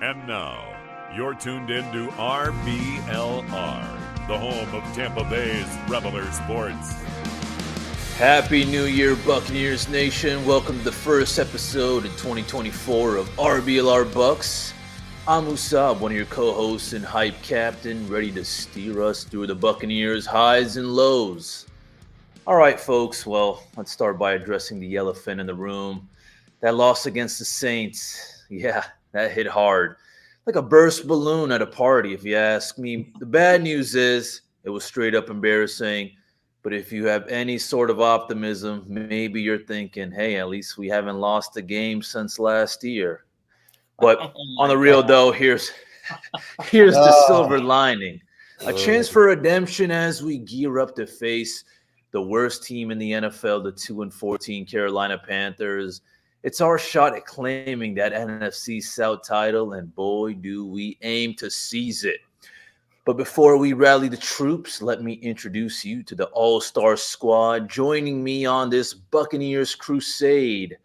And now, you're tuned in to RBLR, the home of Tampa Bay's Reveler Sports. Happy New Year, Buccaneers Nation. Welcome to the first episode in 2024 of RBLR Bucs. I'm Usab, one of your co-hosts and hype captain, ready to steer us through the Buccaneers' highs and lows. All right, folks, well, let's start by addressing the elephant in the room. That loss against the Saints, yeah, that hit hard. Like a burst balloon at a party, if you ask me. The bad news is it was straight up embarrassing. But if you have any sort of optimism, maybe you're thinking, hey, at least we haven't lost a game since last year. But on the real though, here's the silver lining. A chance for redemption as we gear up to face the worst team in the NFL, the 2-14 Carolina Panthers. It's our shot at claiming that NFC South title, and boy, do we aim to seize it. But before we rally the troops, let me introduce you to the All-Star squad joining me on this Buccaneers crusade,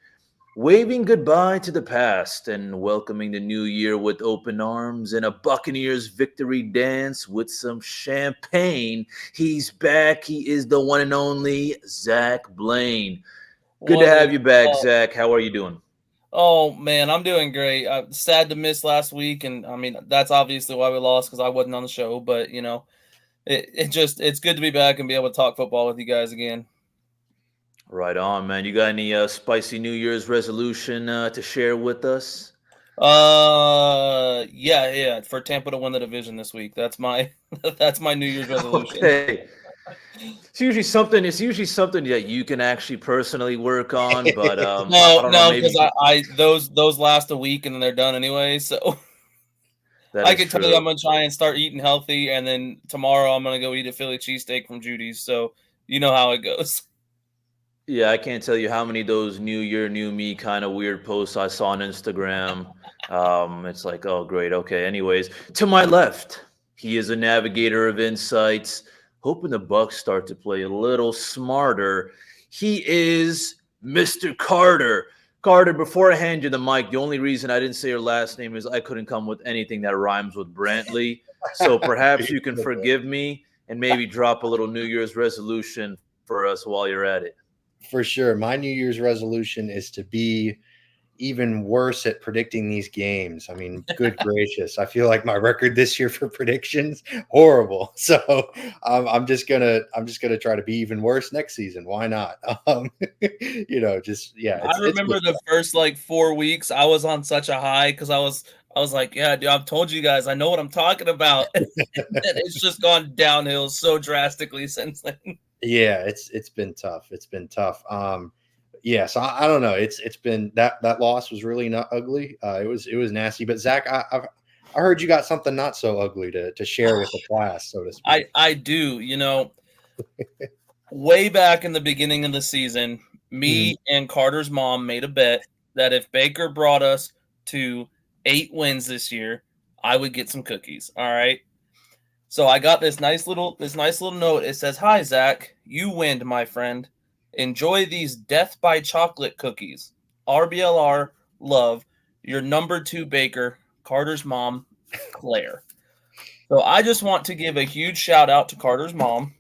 waving goodbye to the past and welcoming the new year with open arms and a Buccaneers victory dance with some champagne. He's back. He is the one and only Zach Blaine. Good to have you back, Zach. How are you doing? Oh man, I'm doing great. I'm sad to miss last week, and I mean that's obviously why we lost because I wasn't on the show. But it's good to be back and be able to talk football with you guys again. Right on, man. You got any spicy New Year's resolution to share with us? Yeah, for Tampa to win the division this week. That's my that's my New Year's resolution. Okay. It's usually something that you can actually personally work on, but no, because I those last a week and then they're done anyway. So I can tell you I'm gonna try and start eating healthy, and then tomorrow I'm gonna go eat a Philly cheesesteak from Judy's. So you know how it goes. Yeah, I can't tell you how many of those New Year, New Me kind of weird posts I saw on Instagram. It's like, oh, great. Okay. Anyways, to my left, he is a navigator of insights, hoping the Bucs start to play a little smarter. He is Mr. Carter. Carter, before I hand you the mic, the only reason I didn't say your last name is I couldn't come with anything that rhymes with Brantley. So perhaps you can forgive me and maybe drop a little New Year's resolution for us while you're at it. For sure. My New Year's resolution is to be even worse at predicting these games. I mean, good gracious. I feel like my record this year for predictions, horrible. So I'm just gonna try to be even worse next season. Why not? I remember the first 4 weeks I was on such a high because I was like, yeah, dude, I've told you guys, I know what I'm talking about. And it's just gone downhill so drastically since then. Yeah, it's been tough. It's been tough. So I don't know. It's been that loss was really not ugly. It was nasty. But Zach, I heard you got something not so ugly to share with the class, so to speak. I do. Way back in the beginning of the season, me and Carter's mom made a bet that if Baker brought us to 8 wins this year, I would get some cookies. All right. So I got this nice little note. It says, "Hi, Zach. You win, my friend. Enjoy these death by chocolate cookies. RBLR, love, your number 2 baker, Carter's mom, Claire." So I just want to give a huge shout out to Carter's mom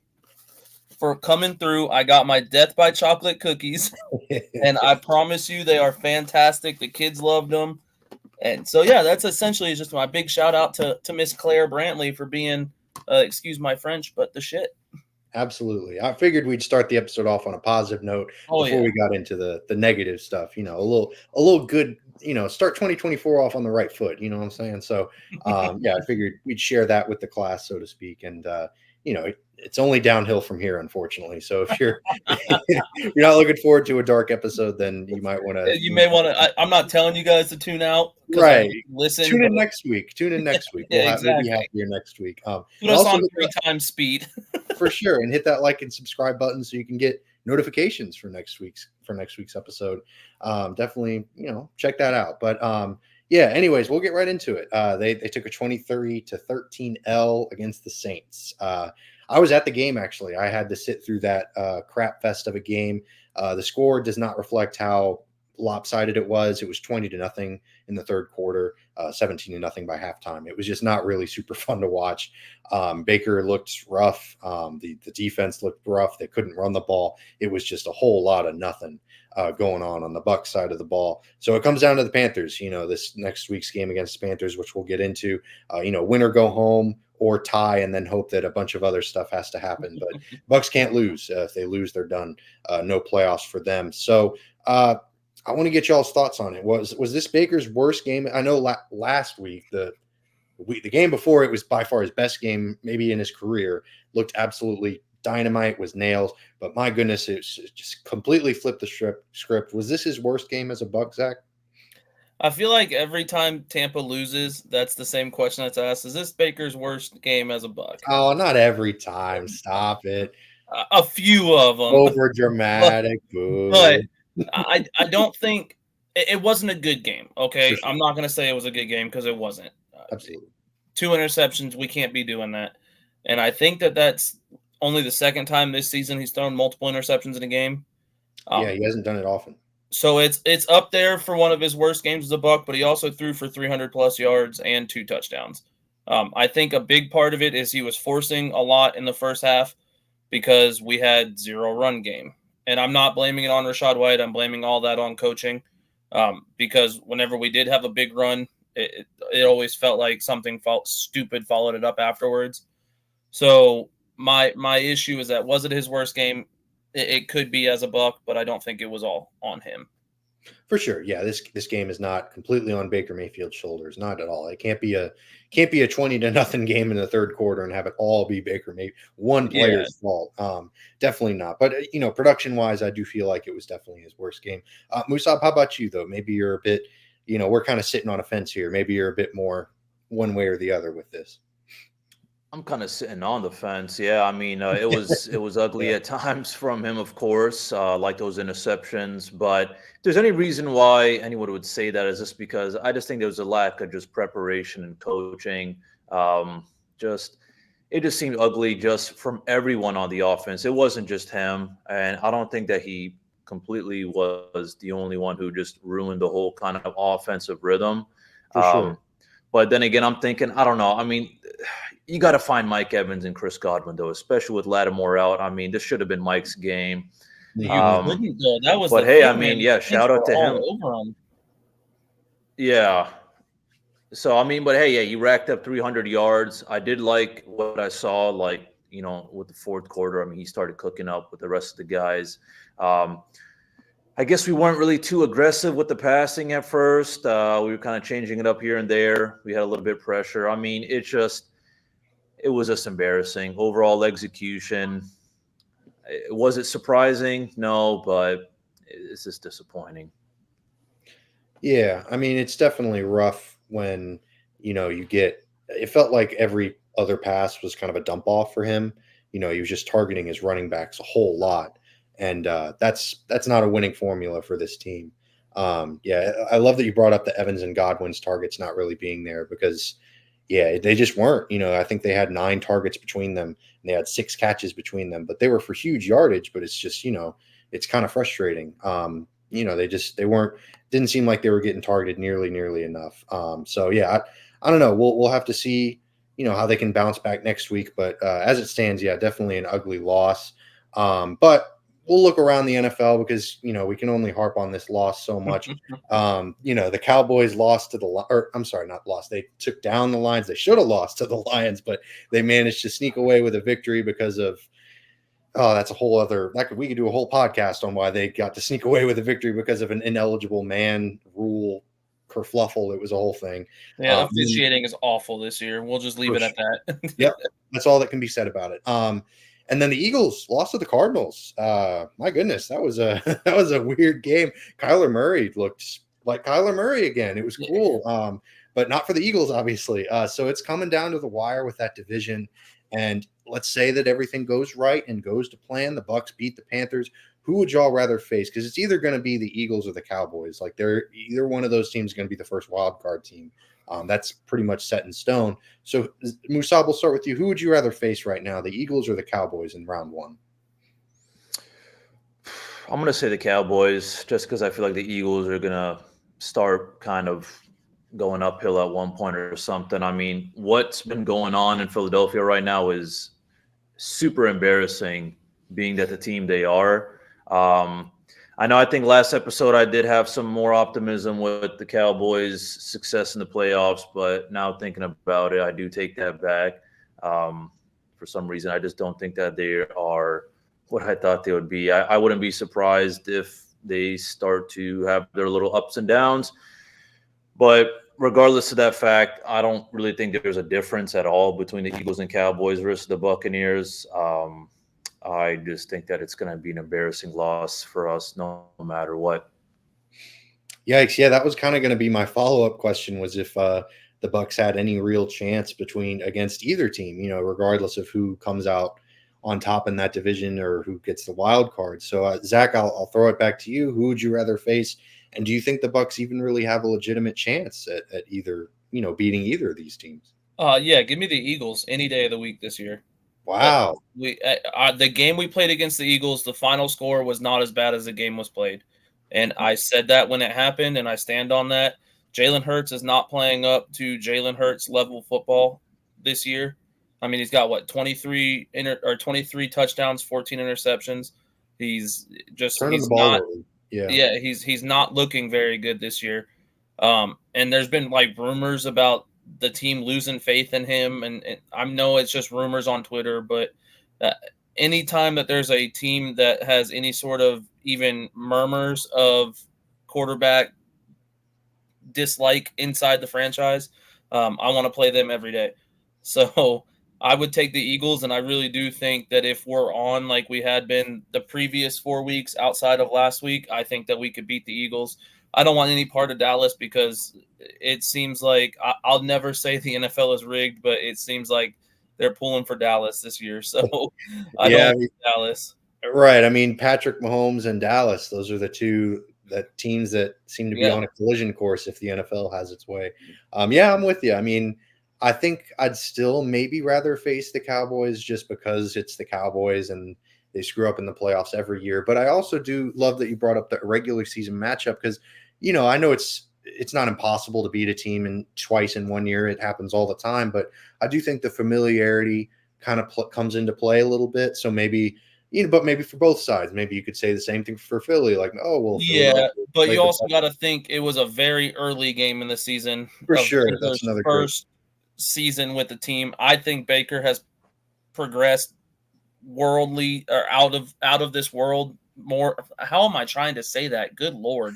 for coming through. I got my death by chocolate cookies, and I promise you they are fantastic. The kids loved them. And so, yeah, that's essentially just my big shout out to Miss Claire Brantley for being excuse my French, but the shit. Absolutely. I figured we'd start the episode off on a positive note before we got into the negative stuff. A little good, start 2024 off on the right foot. You know what I'm saying? So, I figured we'd share that with the class, so to speak. And, it's only downhill from here, unfortunately. So if you're you're not looking forward to a dark episode, then you might want to. You may want to. I'm not telling you guys to tune out. Right. Listen. Tune in next week. Yeah, We'll be happier next week. Put us on 3 times speed. For sure, and hit that like and subscribe button so you can get notifications for next week's episode. Definitely, check that out. But anyways, we'll get right into it. They took a 23-13 L against the Saints. I was at the game, actually. I had to sit through that crap fest of a game. The score does not reflect how lopsided it was. It was 20-0 in the third quarter. 17-0 by halftime. It was just not really super fun to watch. Baker looked rough. The defense looked rough. They couldn't run the ball. It was just a whole lot of nothing going on the Bucs side of the ball. So it comes down to the Panthers, this next week's game against the Panthers, which we'll get into, win or go home or tie, and then hope that a bunch of other stuff has to happen. But Bucs can't lose. If they lose, they're done. No playoffs for them. So I want to get y'all's thoughts on it. Was this Baker's worst game? I know last week, the game before, it was by far his best game maybe in his career. Looked absolutely dynamite, was nails. But my goodness, it just completely flipped the script. Was this his worst game as a Buc, Zach? I feel like every time Tampa loses, that's the same question that's asked. Is this Baker's worst game as a Buc? Oh, not every time. Stop it. A few of them. Over dramatic. But I don't think it wasn't a good game. Okay, Sure. I'm not going to say it was a good game because it wasn't. Absolutely. 2 interceptions. We can't be doing that. And I think that's only the second time this season he's thrown multiple interceptions in a game. Yeah, he hasn't done it often. So it's up there for one of his worst games as a Buc, but he also threw for 300+ yards and 2 touchdowns. I think a big part of it is he was forcing a lot in the first half because we had 0 run game. And I'm not blaming it on Rachaad White. I'm blaming all that on coaching because whenever we did have a big run, it always felt like something stupid followed it up afterwards. So my issue is that, was it his worst game? It could be as a Buc, but I don't think it was all on him. For sure. Yeah, this game is not completely on Baker Mayfield's shoulders. Not at all. It can't be a 20-0 game in the third quarter and have it all be Baker Mayfield, one player's fault. Definitely not. But production wise, I do feel like it was definitely his worst game. Musab, how about you though? Maybe you're a bit, we're kind of sitting on a fence here. Maybe you're a bit more one way or the other with this. I'm kind of sitting on the fence. Yeah, I mean, it was ugly at times from him, of course, like those interceptions. But if there's any reason why anyone would say that, is just because I just think there was a lack of just preparation and coaching. It just seemed ugly just from everyone on the offense. It wasn't just him, and I don't think that he completely was the only one who just ruined the whole kind of offensive rhythm. For sure. But then again, I'm thinking, I don't know. I mean, you got to find Mike Evans and Chris Godwin, though, especially with Lattimore out. I mean, this should have been Mike's game. That was. But hey, I mean, yeah, shout out to him. Yeah. So I mean, but hey, yeah, he racked up 300 yards. I did like what I saw, like with the fourth quarter. I mean, he started cooking up with the rest of the guys. I guess we weren't really too aggressive with the passing at first. We were kind of changing it up here and there. We had a little bit of pressure. I mean, it was just embarrassing. Overall execution. Was it surprising? No, but it's just disappointing. Yeah, I mean, it's definitely rough when, it felt like every other pass was kind of a dump off for him. He was just targeting his running backs a whole lot. And that's not a winning formula for this team. Yeah, I love that you brought up the Evans and Godwin's targets not really being there because, yeah, they just weren't. I think they had 9 targets between them and they had 6 catches between them, but they were for huge yardage. But it's just, it's kind of frustrating. Didn't seem like they were getting targeted nearly enough. So yeah, I don't know. We'll have to see, how they can bounce back next week. But as it stands, yeah, definitely an ugly loss. But we'll look around the NFL because, we can only harp on this loss so much. The Cowboys lost to not lost. They took down the Lions. They should have lost to the Lions, but they managed to sneak away with a victory because of, that's a whole other, we could do a whole podcast on why they got to sneak away with a victory because of an ineligible man rule kerfluffle. It was a whole thing. Yeah, officiating is awful this year. We'll just leave it at that. Yep. That's all that can be said about it. And then the Eagles lost to the Cardinals. My goodness, that was a weird game. Kyler Murray looked like Kyler Murray again. It was cool, but not for the Eagles, obviously. So it's coming down to the wire with that division. And let's say that everything goes right and goes to plan. The Bucs beat the Panthers. Who would y'all rather face? Because it's either going to be the Eagles or the Cowboys. Like either one of those teams going to be the first wild card team. That's pretty much set in stone. So, Musab, we'll start with you. Who would you rather face right now, the Eagles or the Cowboys in round 1? I'm going to say the Cowboys just because I feel like the Eagles are going to start kind of going uphill at one point or something. I mean, what's been going on in Philadelphia right now is super embarrassing, being that the team they are. I know I think last episode I did have some more optimism with the Cowboys' success in the playoffs, but now thinking about it, I do take that back. For some reason, I just don't think that they are what I thought they would be. I wouldn't be surprised if they start to have their little ups and downs. But regardless of that fact, I don't really think there's a difference at all between the Eagles and Cowboys versus the Buccaneers. I just think that it's going to be an embarrassing loss for us no matter what. Yikes. Yeah, that was kind of going to be my follow-up question, was if the Bucs had any real chance against either team, regardless of who comes out on top in that division or who gets the wild card. So, Zach, I'll throw it back to you. Who would you rather face? And do you think the Bucs even really have a legitimate chance at either, beating either of these teams? Yeah, give me the Eagles any day of the week this year. Wow. The game we played against the Eagles, the final score was not as bad as the game was played. And I said that when it happened, and I stand on that. Jalen Hurts is not playing up to Jalen Hurts level football this year. I mean, he's got 23 touchdowns, 14 interceptions. He's Turning the ball over. Yeah, he's not looking very good this year. And there's been rumors about the team losing faith in him, and I know it's just rumors on Twitter, but anytime that there's a team that has any sort of even murmurs of quarterback dislike inside the franchise, I want to play them every day. So I would take the Eagles, and I really do think that if we're on like we had been the previous 4 weeks outside of last week, I think that we could beat the Eagles. I don't want any part of Dallas because it seems like I'll never say the NFL is rigged, but it seems like they're pulling for Dallas this year. So I don't want Dallas. Right. I mean, Patrick Mahomes and Dallas, those are the two teams that seem to be on a collision course if the NFL has its way. Yeah, I'm with you. I mean, I think I'd still maybe rather face the Cowboys just because it's the Cowboys and they screw up in the playoffs every year. But I also do love that you brought up the regular season matchup because, I know it's not impossible to beat a team twice in 1 year. It happens all the time. But I do think the familiarity kind of comes into play a little bit. So maybe, but maybe for both sides, maybe you could say the same thing for Philly. Like, oh, well. Yeah, but you also got to think it was a very early game in the season. For sure. That's another first season with the team. I think Baker has progressed worldly or out of this world more. How am I trying to say that? Good Lord.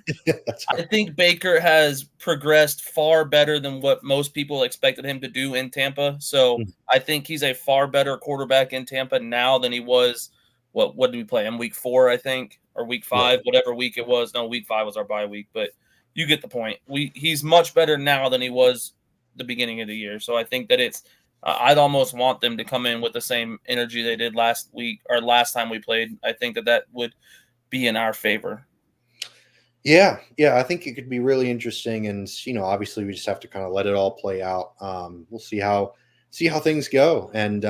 I think Baker has progressed far better than what most people expected him to do in Tampa. So I think he's a far better quarterback in Tampa now than he was. What did we play in week 4, I think, or week 5, whatever week it was. No, week 5 was our bye week, but you get the point. He's much better now than he was the beginning of the year. So I think that it's I'd almost want them to come in with the same energy they did last week or last time we played. I think that would be in our favor. Yeah, I think it could be really interesting, and obviously we just have to kind of let it all play out. We'll see how things go, and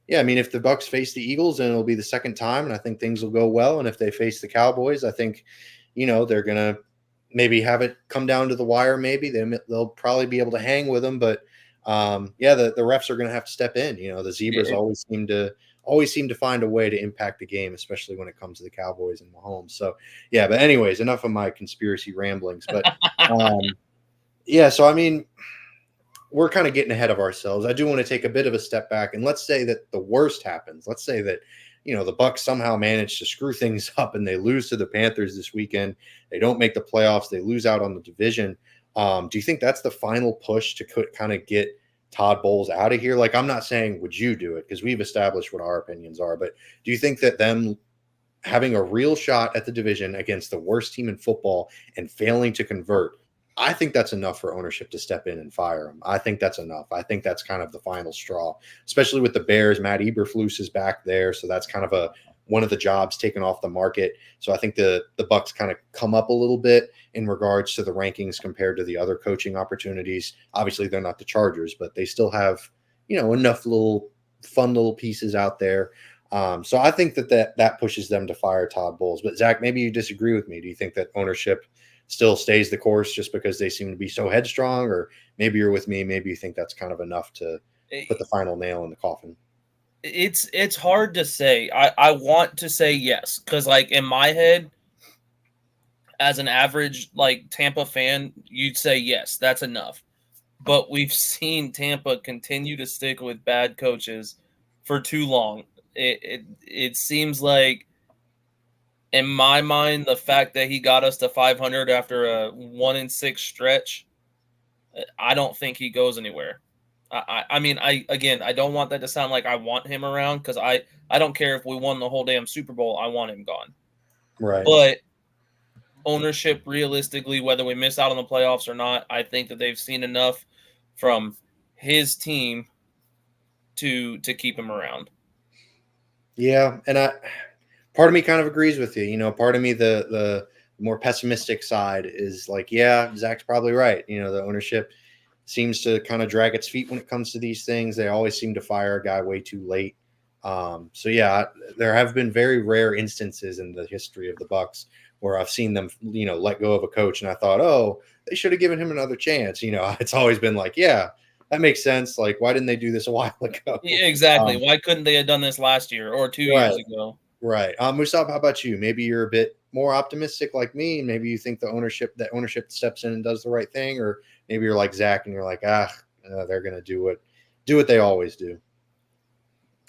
yeah, I mean, if the Bucs face the Eagles, then it'll be the second time, and I think things will go well. And if they face the Cowboys, I think they're gonna maybe have it come down to the wire. Maybe they'll probably be able to hang with them, but the refs are going to have to step in. The Zebras always seem to find a way to impact the game, especially when it comes to the Cowboys and Mahomes. So yeah, but anyways, enough of my conspiracy ramblings. But yeah, so I mean, we're kind of getting ahead of ourselves. I do want to take a bit of a step back, and let's say that the worst happens. Let's say that the Bucs somehow manage to screw things up and they lose to the Panthers this weekend. They don't make the playoffs. They lose out on the division. Do you think that's the final push to kind of get Todd Bowles out of here? Like, I'm not saying would you do it because we've established what our opinions are, but do you think that them having a real shot at the division against the worst team in football and failing to convert, I think that's enough for ownership to step in and fire him. I think that's enough. I think that's kind of the final straw, especially with the Bears. Matt Eberflus is back there, so that's kind of one of the jobs taken off the market. So I think the Bucs kind of come up a little bit in regards to the rankings compared to the other coaching opportunities. Obviously, they're not the Chargers, but they still have enough fun little pieces out there. So I think that pushes them to fire Todd Bowles. But Zach, maybe you disagree with me. Do you think that ownership still stays the course just because they seem to be so headstrong, or maybe you're with me, maybe you think that's kind of enough to put the final nail in the coffin? It's hard to say. I want to say yes, because like in my head, as an average like Tampa fan, you'd say yes, that's enough. But we've seen Tampa continue to stick with bad coaches for too long. It seems like, in my mind, the fact that he got us to 500 after a 1-6 stretch, I don't think he goes anywhere. I mean, I don't want that to sound like I want him around, because I don't care if we won the whole damn Super Bowl. I want him gone. Right. But ownership, realistically, whether we miss out on the playoffs or not, I think that they've seen enough from his team to keep him around. Yeah, and part of me kind of agrees with you. Part of me, the more pessimistic side is like, yeah, Zach's probably right. The ownership seems to kind of drag its feet when it comes to these things. They always seem to fire a guy way too late. So yeah, there have been very rare instances in the history of the Bucs where I've seen them, let go of a coach, and I thought, oh, they should have given him another chance. It's always been like, yeah, that makes sense. Like, why didn't they do this a while ago? Yeah, exactly. Why couldn't they have done this last year or 2 years ago? Right. Musab, how about you? Maybe you're a bit more optimistic like me, and maybe you think that ownership steps in and does the right thing, or maybe you're like Zach and you're like, they're going to do what they always do.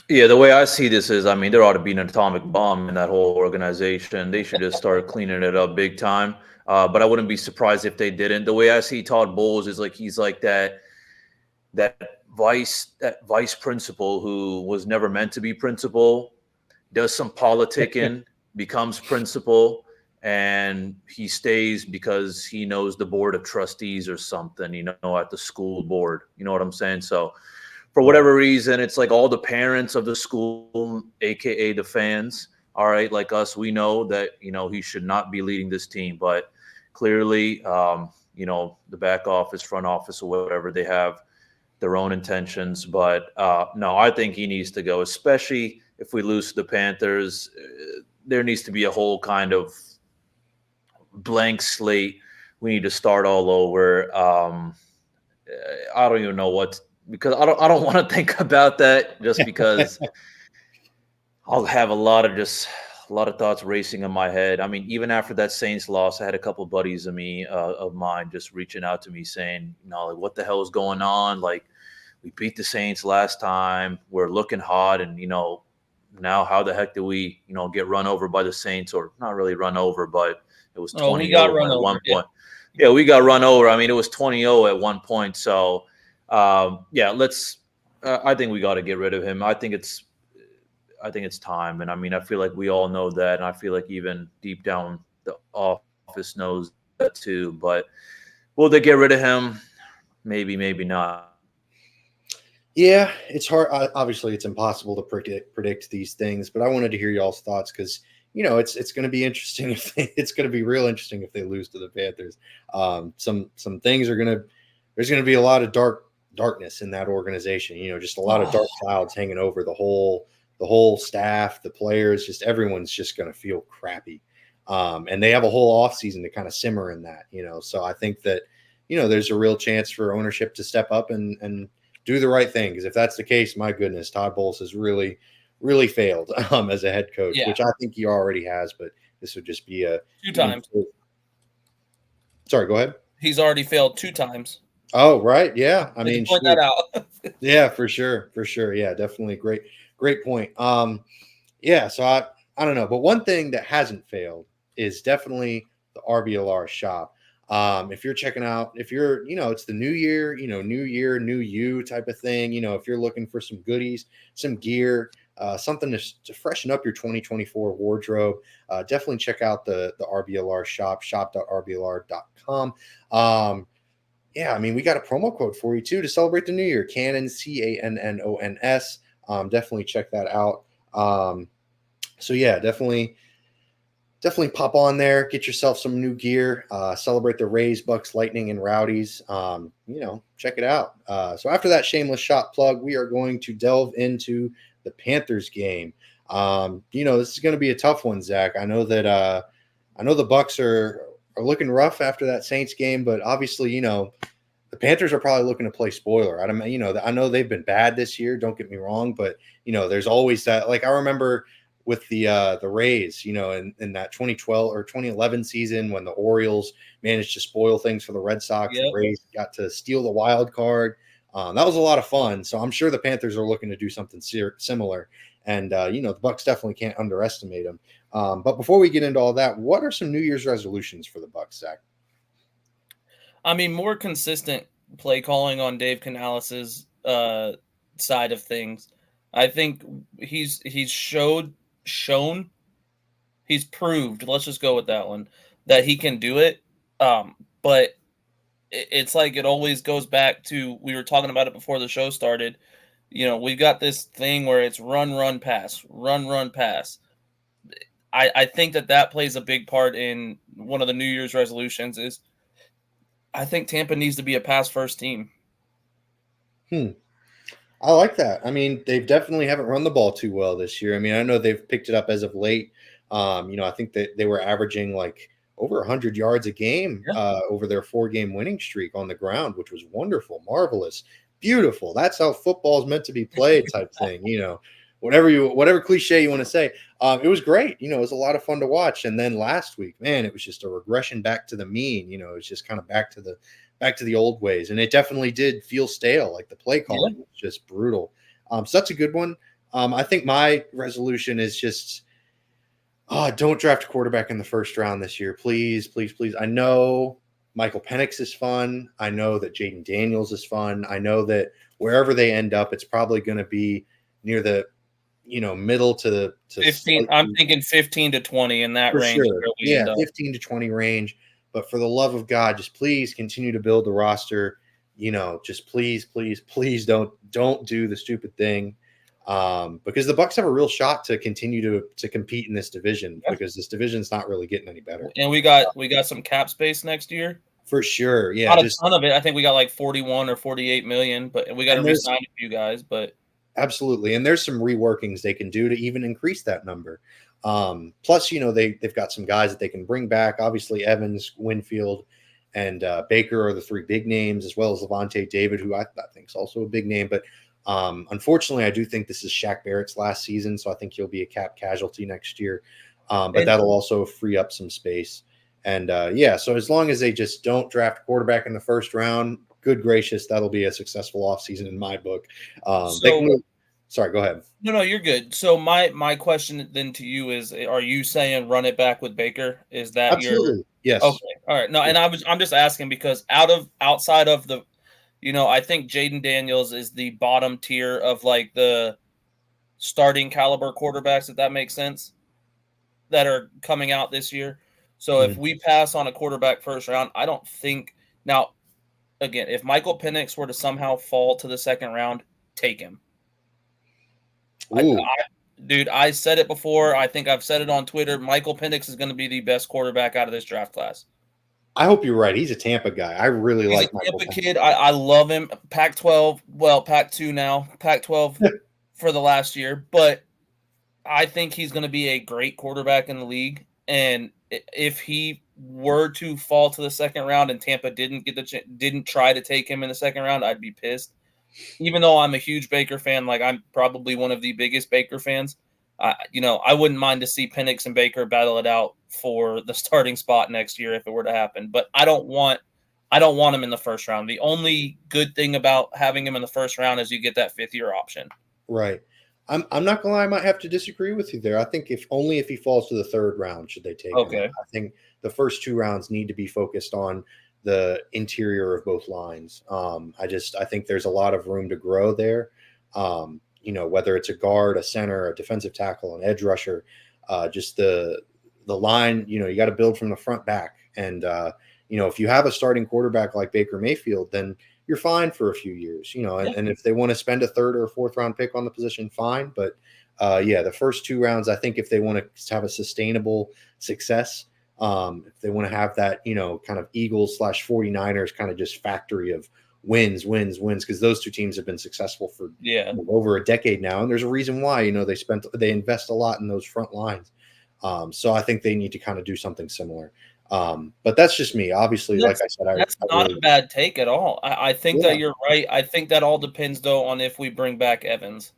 Yeah, the way I see this is, there ought to be an atomic bomb in that whole organization. They should just start cleaning it up big time. But I wouldn't be surprised if they didn't. The way I see Todd Bowles is like he's like that vice principal who was never meant to be principal, does some politicking, becomes principal, and he stays because he knows the board of trustees or something, at the school board. You know what I'm saying? So for whatever reason, it's like all the parents of the school, aka the fans, all right, like us, we know that he should not be leading this team, but clearly the back office, front office, or whatever, they have their own intentions. But no, I think he needs to go, especially if we lose to the Panthers. There needs to be a whole kind of blank slate. We need to start all over. I don't even know what, because I don't want to think about that, just because I'll have a lot of thoughts racing in my head. Even after that Saints loss, I had a couple of buddies of mine just reaching out to me saying, like, what the hell is going on? Like, we beat the Saints last time. We're looking hot. And, now how the heck do we, get run over by the Saints? Or not really run over, but it was 20-0 at one point. Yeah, we got run over. It was 20-0 at one point. So, I think we got to get rid of him. I think it's time. And I feel like we all know that. And I feel like even deep down, the office knows that too. But will they get rid of him? Maybe, maybe not. Yeah, it's hard. Obviously, it's impossible to predict these things, but I wanted to hear y'all's thoughts because, it's going to be interesting it's going to be real interesting if they lose to the Panthers. Some things there's going to be a lot of darkness in that organization. Just a lot of dark clouds hanging over the whole staff, the players, just everyone's just going to feel crappy. And they have a whole offseason to kind of simmer in that. So I think that there's a real chance for ownership to step up and do the right thing. Because if that's the case, my goodness, Todd Bowles has really, really failed as a head coach, which I think he already has. But this would just be 2 times. Sorry, go ahead. He's already failed 2 times. Oh, right. Yeah. Point that out. Yeah, for sure. Yeah, definitely. Great point. Yeah. So I don't know. But one thing that hasn't failed is definitely the RBLR shop. If you're checking out, it's the new year, new year, new you type of thing. If you're looking for some goodies, some gear, something to freshen up your 2024 wardrobe, definitely check out the RBLR shop, shop.rblr.com. We got a promo code for you too to celebrate the new year. Cannon, CANNONS. Definitely check that out. So yeah, definitely pop on there, get yourself some new gear, celebrate the Rays, Bucks, Lightning, and Rowdies. Check it out. So after that shameless shot plug, we are going to delve into the Panthers game. This is going to be a tough one, Zach. I know that the Bucks are are looking rough after that Saints game, but obviously, the Panthers are probably looking to play spoiler. I know they've been bad this year. Don't get me wrong, but there's always that. Like I remember with the Rays, in that 2012 or 2011 season when the Orioles managed to spoil things for the Red Sox, the Rays got to steal the wild card. That was a lot of fun. So I'm sure the Panthers are looking to do something similar. And the Bucs definitely can't underestimate them. But before we get into all that, what are some New Year's resolutions for the Bucs, Zach? I mean, more consistent play calling on Dave Canales' side of things. I think he's proved. Let's just go with that one, that he can do it. But it's like it always goes back to, we were talking about it before the show started. We've got this thing where it's run, pass, run, pass. I think that plays a big part in one of the New Year's resolutions is I think Tampa needs to be a pass-first team. I like that. I mean, they definitely haven't run the ball too well this year. I mean, I know they've picked it up as of late. I think that they were averaging like over 100 yards a game over their 4-game winning streak on the ground, which was wonderful, marvelous, beautiful. That's how football is meant to be played type thing, whatever cliche you want to say. It was great. It was a lot of fun to watch. And then last week, man, it was just a regression back to the mean. It was just kind of back to the old ways. And it definitely did feel stale. Like the play calling was just brutal. So that's a good one. I think my resolution is just, don't draft a quarterback in the first round this year. Please, please, please. I know Michael Penix is fun. I know that Jaden Daniels is fun. I know that wherever they end up, it's probably going to be near the middle to 15. I'm thinking 15 to 20 in that range. Sure. Yeah, 15 to 20 range. But for the love of God, just please continue to build the roster. Just please, please, please don't do the stupid thing. Because the Bucs have a real shot to continue to compete in this division because this division's not really getting any better. And we got some cap space next year. For sure. Yeah. Not a ton of it. I think we got like 41 or 48 million, but we got to resign a few guys, but absolutely. And there's some reworkings they can do to even increase that number. Plus, they've got some guys that they can bring back. Obviously, Evans, Winfield, and Baker are the 3 big names, as well as Levante David, who I think is also a big name. But unfortunately, I do think this is Shaq Barrett's last season, so I think he'll be a cap casualty next year. But that'll also free up some space. And so as long as they just don't draft a quarterback in the first round, good gracious, that'll be a successful offseason in my book. Sorry, go ahead. No, you're good. So my question then to you is, are you saying run it back with Baker? Is that absolutely? Yes. Okay. All right. No, and I'm just asking because outside of the, I think Jaden Daniels is the bottom tier of like the starting caliber quarterbacks, if that makes sense, that are coming out this year. So if we pass on a quarterback first round, I don't think now. Again, if Michael Penix were to somehow fall to the second round, take him. I said it before. I think I've said it on Twitter. Michael Penix is going to be the best quarterback out of this draft class. I hope you're right. He's a Tampa guy. I really like Michael Penix. Kid. I love him. Pac-12, well, Pac-2 now. Pac-12 for the last year. But I think he's going to be a great quarterback in the league. And if he were to fall to the second round and Tampa didn't try to take him in the second round, I'd be pissed. Even though I'm a huge Baker fan, like I'm probably one of the biggest Baker fans, I wouldn't mind to see Penix and Baker battle it out for the starting spot next year if it were to happen. But I don't want him in the first round. The only good thing about having him in the first round is you get that 5th-year option. Right. I'm not gonna lie, I might have to disagree with you there. I think if he falls to the 3rd round, should they take him? I think the first 2 rounds need to be focused on the interior of both lines. I think there's a lot of room to grow there. Whether it's a guard, a center, a defensive tackle, an edge rusher, just the line, you got to build from the front back. And, if you have a starting quarterback like Baker Mayfield, then you're fine for a few years, and if they want to spend a 3rd or 4th round pick on the position, fine. But the first 2 rounds, I think if they want to have a sustainable success, if they want to have that, kind of Eagles / 49ers kind of just factory of wins, because those 2 teams have been successful for over a decade now. And there's a reason why, they invest a lot in those front lines. So I think they need to kind of do something similar. But that's just me. Obviously, like I said, that's I not really, a bad take at all. I think that you're right. I think that all depends though on if we bring back Evans.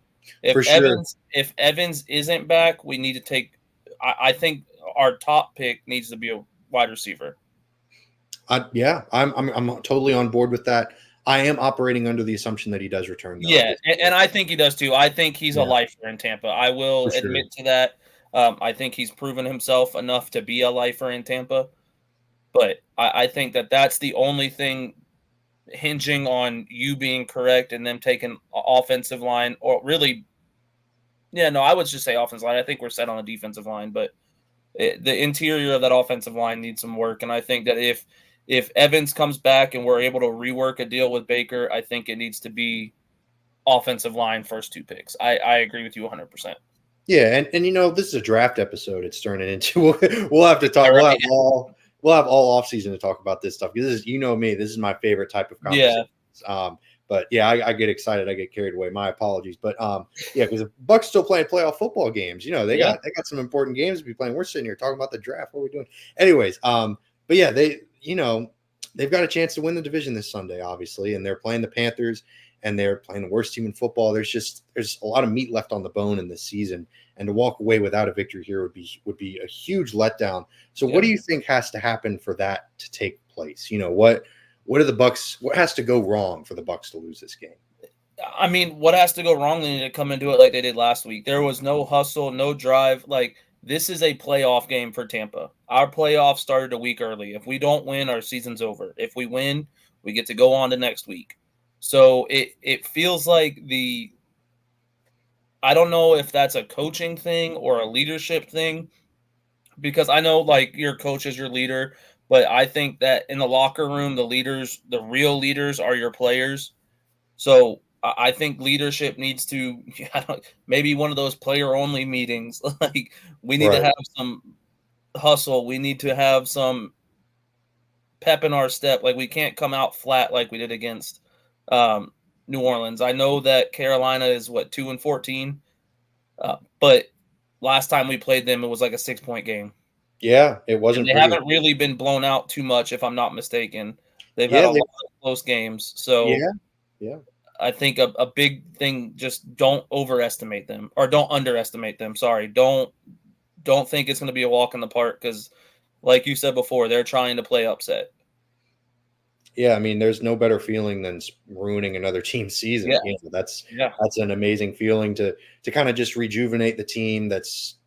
for sure. If Evans isn't back, we need to take. I think our top pick needs to be a wide receiver. I'm totally on board with that. I am operating under the assumption that he does return, though. Yeah, and I think he does too. I think he's a lifer in Tampa. I will for sure. admit to that. I think he's proven himself enough to be a lifer in Tampa. But I think that that's the only thing hinging on you being correct and them taking offensive line, or really, yeah, no, I would just say offensive line. I think we're set on the defensive line, but the interior of that offensive line needs some work. And I think that if Evans comes back and we're able to rework a deal with Baker, I think it needs to be offensive line first two picks. I agree with you 100%. Yeah, and this is a draft episode. It's turning into we'll have to talk. We'll have all offseason to talk about this stuff because this is, me, this is my favorite type of conversation. Yeah. But yeah, I get excited. I get carried away. My apologies. But yeah, because the Bucs still playing playoff football games. They got some important games to be playing. We're sitting here talking about the draft. What are we doing? Anyways, but yeah, they've got a chance to win the division this Sunday, obviously, and they're playing the Panthers. And they're playing the worst team in football. There's a lot of meat left on the bone in this season, and to walk away without a victory here would be a huge letdown. So, what do you think has to happen for that to take place? What are the Bucs? What has to go wrong for the Bucs to lose this game? I mean, what has to go wrong? They need to come into it like they did last week. There was no hustle, no drive. Like, this is a playoff game for Tampa. Our playoff started a week early. If we don't win, our season's over. If we win, we get to go on to next week. So it feels like I don't know if that's a coaching thing or a leadership thing, because I know like your coach is your leader, but I think that in the locker room, the real leaders are your players. So I think leadership needs to maybe one of those player only meetings. Like, we need to have some hustle. We need to have some pep in our step. Like, we can't come out flat like we did against New Orleans. I know that Carolina is 2-14, but last time we played them, it was like a 6-point game. Yeah, it wasn't. And they haven't really been blown out too much, if I'm not mistaken. They've had a lot of close games. So yeah. I think a big thing, just don't overestimate them, or don't underestimate them. Sorry, don't think it's going to be a walk in the park, because, like you said before, they're trying to play upset. Yeah, I mean, there's no better feeling than ruining another team's season. Yeah. That's an amazing feeling to kind of just rejuvenate the team that's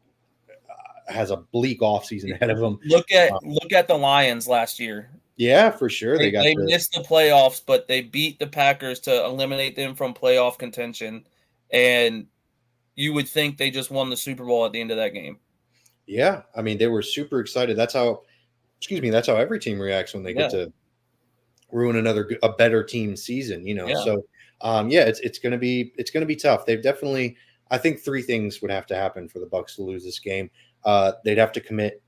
has a bleak offseason ahead of them. Look at the Lions last year. Yeah, for sure. They missed the playoffs, but they beat the Packers to eliminate them from playoff contention. And you would think they just won the Super Bowl at the end of that game. Yeah, I mean, they were super excited. That's how every team reacts when they get to ruin a better team season, So it's going to be tough. They've definitely, I think, three things would have to happen for the Bucs to lose this game. They'd have to commit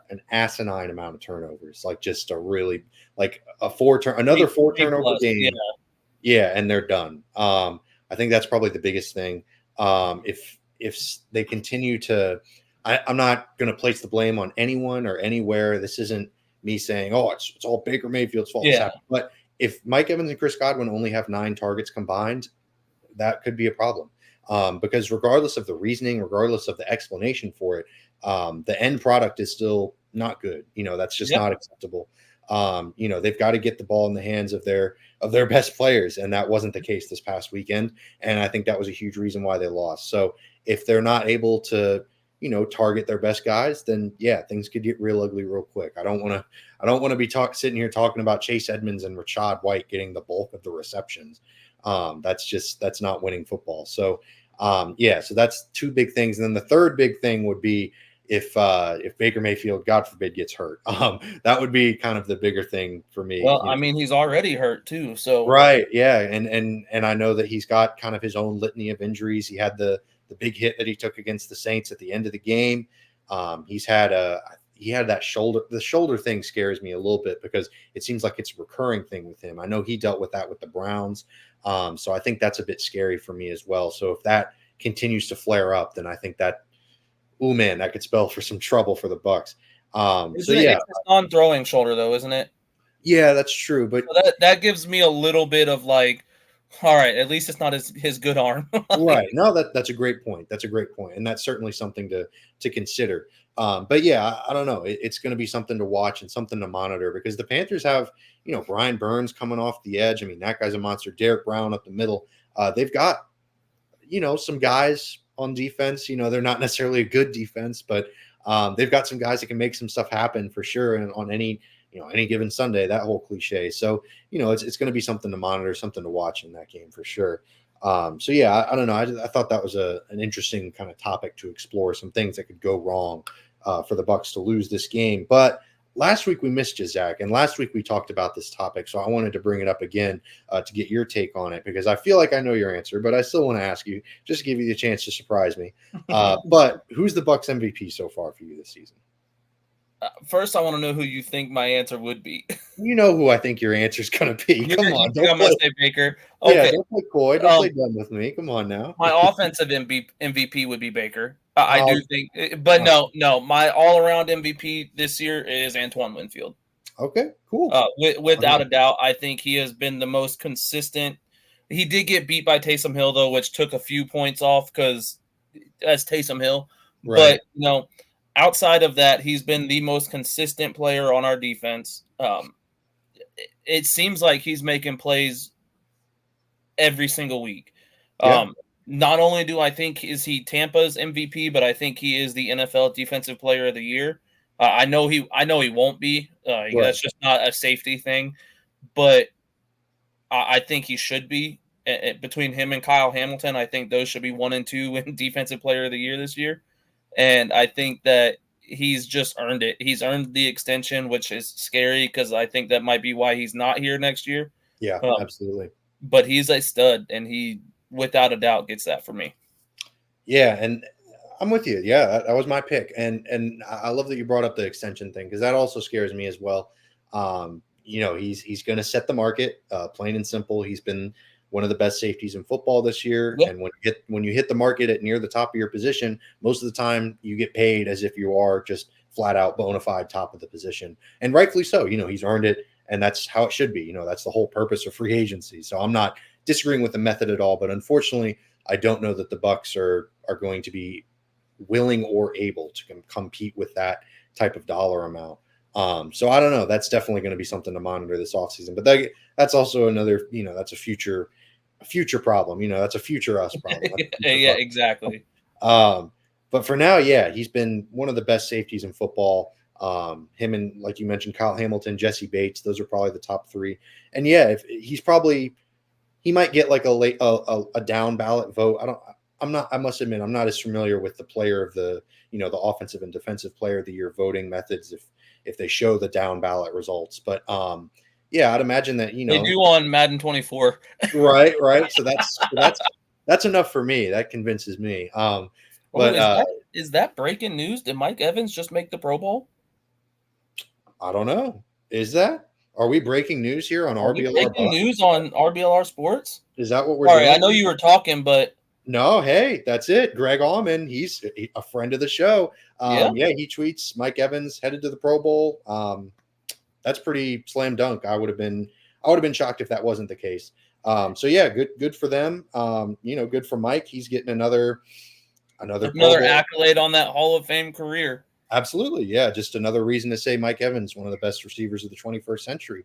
an asinine amount of turnovers, like just another four turnover game. Yeah, and they're done. I think that's probably the biggest thing. If they continue to, I'm not going to place the blame on anyone or anywhere. This isn't me saying, oh, it's all Baker Mayfield's fault. Yeah. But if Mike Evans and Chris Godwin only have 9 targets combined, that could be a problem. Because regardless of the reasoning, regardless of the explanation for it, the end product is still not good. That's just not acceptable. They've got to get the ball in the hands of their best players, and that wasn't the case this past weekend. And I think that was a huge reason why they lost. So if they're not able to, target their best guys, then things could get real ugly real quick. I don't want to be sitting here talking about Chase Edmonds and Rashad White getting the bulk of the receptions. That's not winning football. So so that's two big things. And then the third big thing would be if Baker Mayfield, God forbid, gets hurt. That would be kind of the bigger thing for me. Well, I mean, he's already hurt too. So right, yeah, and I know that he's got kind of his own litany of injuries. He had the big hit that he took against the Saints at the end of the game. He had that shoulder. The shoulder thing scares me a little bit because it seems like it's a recurring thing with him. I know he dealt with that with the Browns. So I think that's a bit scary for me as well. So if that continues to flare up, then I think that, that could spell for some trouble for the Bucs. So yeah, it's a non-throwing shoulder though, isn't it? Yeah, that's true. But so that gives me a little bit of like, all right, at least it's not his good arm. right. No, that's a great point. That's a great point, and that's certainly something to consider. But yeah, I don't know. It's going to be something to watch and something to monitor because the Panthers have, Brian Burns coming off the edge. I mean, that guy's a monster. Derek Brown up the middle. They've got, some guys on defense. They're not necessarily a good defense, but they've got some guys that can make some stuff happen for sure. And on any given Sunday, that whole cliche. So, it's going to be something to monitor, something to watch in that game for sure. So yeah, I don't know. I thought that was an interesting kind of topic to explore, some things that could go wrong for the Bucs to lose this game. But last week we missed you, Zach, and last week we talked about this topic. So I wanted to bring it up again to get your take on it because I feel like I know your answer, but I still want to ask you just to give you the chance to surprise me. But who's the Bucs MVP so far for you this season? First, I want to know who you think my answer would be. You know who I think your answer is going to be. Come on. I'm going to say Baker. Okay. Yeah, don't play coy. Don't play dumb with me. Come on now. My offensive MVP would be Baker. I do think, but no. My all-around MVP this year is Antoine Winfield. Okay, cool. Without a doubt, I think he has been the most consistent. He did get beat by Taysom Hill, though, which took a few points off because that's Taysom Hill. Right. But, outside of that, he's been the most consistent player on our defense. It seems like he's making plays every single week. Yeah. Not only do I think is he Tampa's MVP, but I think he is the NFL Defensive Player of the Year. I know he won't be. Right. That's just not a safety thing, but I think he should be. Between him and Kyle Hamilton, I think those should be 1 and 2 in Defensive Player of the Year this year. And I think that he's just earned it. He's earned the extension, which is scary because I think that might be why he's not here next year. Yeah, absolutely. But he's a stud, and he, without a doubt, gets that for me. Yeah, and I'm with you. Yeah, that was my pick. And I love that you brought up the extension thing because that also scares me as well. He's going to set the market, plain and simple. He's been one of the best safeties in football this year. Yep. And when you hit the market at near the top of your position, most of the time you get paid as if you are just flat out bona fide top of the position. And rightfully so. He's earned it, and that's how it should be. That's the whole purpose of free agency. So I'm not disagreeing with the method at all, but unfortunately, I don't know that the Bucs are going to be willing or able to compete with that type of dollar amount. So I don't know. That's definitely going to be something to monitor this offseason. But that's also another, that's a future problem. That's a future us problem. Yeah, exactly. But for now, yeah, he's been one of the best safeties in football. Him and, like you mentioned, Kyle Hamilton, Jesse Bates, those are probably the top 3. And yeah, he might get like a down ballot vote. I must admit, I'm not as familiar with the player of the offensive and defensive player of the year voting methods if they show the down ballot results. But yeah, I'd imagine that, they do on Madden 24. Right. So that's enough for me. That convinces me. But is that breaking news? Did Mike Evans just make the Pro Bowl? I don't know. Is that? Are we breaking news here on RBLR? Breaking news on RBLR Sports? Is that what we're doing? I know you were talking, but no. Hey, that's it. Greg Allman, he's a friend of the show. Yeah, he tweets Mike Evans headed to the Pro Bowl. That's pretty slam dunk. I would have been shocked if that wasn't the case. So yeah, good for them. Good for Mike. He's getting another accolade on that Hall of Fame career. Absolutely. Yeah. Just another reason to say Mike Evans, one of the best receivers of the 21st century.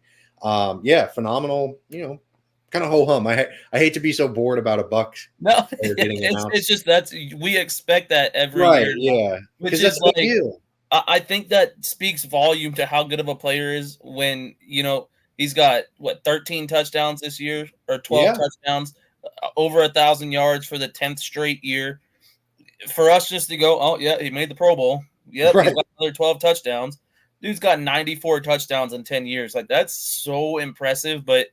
Yeah. Phenomenal, kind of ho-hum. I hate to be so bored about a Bucs. No, it's just we expect that every year. Yeah. Which is like, deal. I think that speaks volume to how good of a player is when, he's got 13 touchdowns this year or 12 touchdowns, over 1,000 yards for the 10th straight year. For us just to go, oh yeah, he made the Pro Bowl. Yep, right. He's got another 12 touchdowns. Dude's got 94 touchdowns in 10 years. Like, that's so impressive, but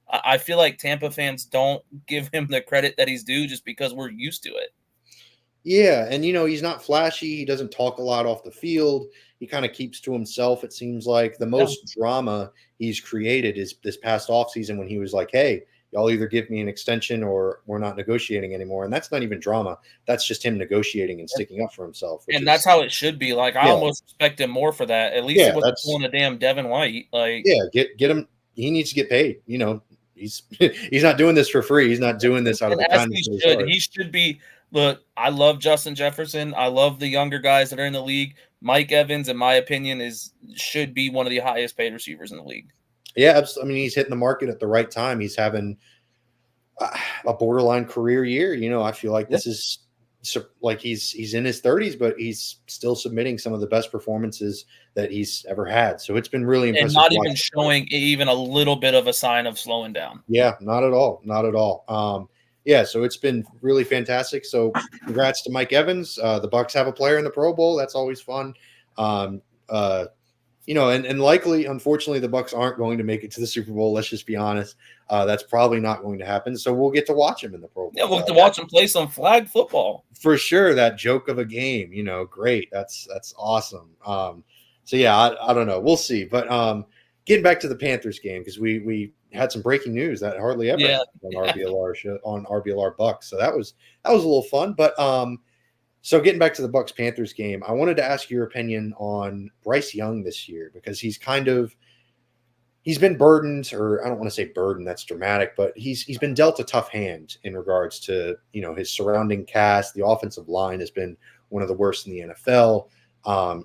I feel like Tampa fans don't give him the credit that he's due just because we're used to it. Yeah, and he's not flashy. He doesn't talk a lot off the field. He kind of keeps to himself, it seems like. The most drama he's created is this past offseason when he was like, hey, y'all either give me an extension or we're not negotiating anymore. And that's not even drama. That's just him negotiating and sticking up for himself. And that's how it should be. Like, I almost respect him more for that. At least it wasn't pulling a damn Devin White. Like, get him. He needs to get paid. You know, he's not doing this for free. He's not doing this out of the kindness of his heart. He should be. Look, I love Justin Jefferson. I love the younger guys that are in the league. Mike Evans, in my opinion, should be one of the highest paid receivers in the league. Yeah, I mean, he's hitting the market at the right time. He's having a borderline career year. You know, I feel like this is like he's in his 30s, but he's still submitting some of the best performances that he's ever had. So it's been really impressive. And not even showing even a little bit of a sign of slowing down. Yeah, not at all. Not at all. Yeah, so it's been really fantastic. So congrats to Mike Evans. The Bucs have a player in the Pro Bowl. That's always fun. You know, and likely, unfortunately, the Bucs aren't going to make it to the Super Bowl. Let's just be honest. That's probably not going to happen. So we'll get to watch him in the Pro Bowl. Yeah, we'll get to watch him play some flag football. For sure. That joke of a game, you know, great. That's awesome. So, yeah, I don't know. We'll see. But getting back to the Panthers game, because we had some breaking news that hardly ever happened on RBLR Bucs. So that was a little fun. But so getting back to the Bucs Panthers game, I wanted to ask your opinion on Bryce Young this year, because he's been burdened, or I don't want to say burdened, that's dramatic, but he's been dealt a tough hand in regards to, you know, his surrounding cast. The offensive line has been one of the worst in the NFL.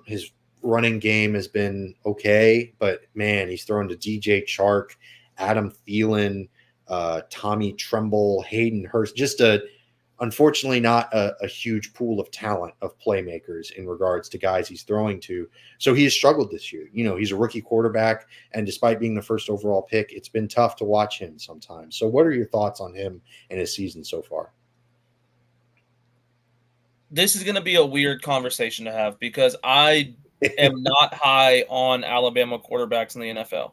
His running game has been okay, but man, he's thrown to DJ Chark, Adam Thielen, Tommy Tremble, Hayden Hurst, unfortunately not a huge pool of talent of playmakers in regards to guys he's throwing to. So he has struggled this year. You know, he's a rookie quarterback, and despite being the first overall pick, it's been tough to watch him sometimes. So what are your thoughts on him and his season so far? This is going to be a weird conversation to have, because I am not high on Alabama quarterbacks in the NFL.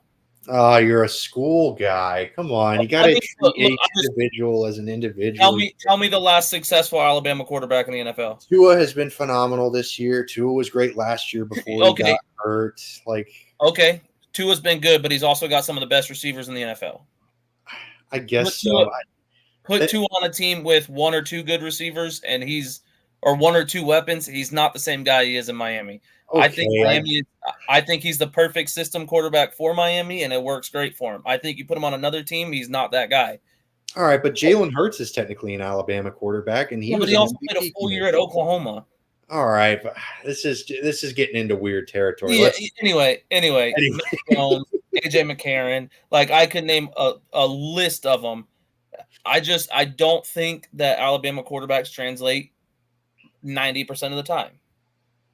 Oh, you're a school guy. Come on. You got to treat each individual as an individual. Tell me the last successful Alabama quarterback in the NFL. Tua has been phenomenal this year. Tua was great last year before he got hurt. Okay. Tua's been good, but he's also got some of the best receivers in the NFL. I guess so. Put Tua on a team with one or two good receivers, or one or two weapons. He's not the same guy he is in Miami. Okay. I think he's the perfect system quarterback for Miami, and it works great for him. I think you put him on another team, he's not that guy. All right, but Jalen Hurts is technically an Alabama quarterback, and but he also played a full year at Oklahoma. All right, but this is getting into weird territory. Yeah, anyway. AJ McCarron, like, I could name a list of them. I don't think that Alabama quarterbacks translate 90% of the time.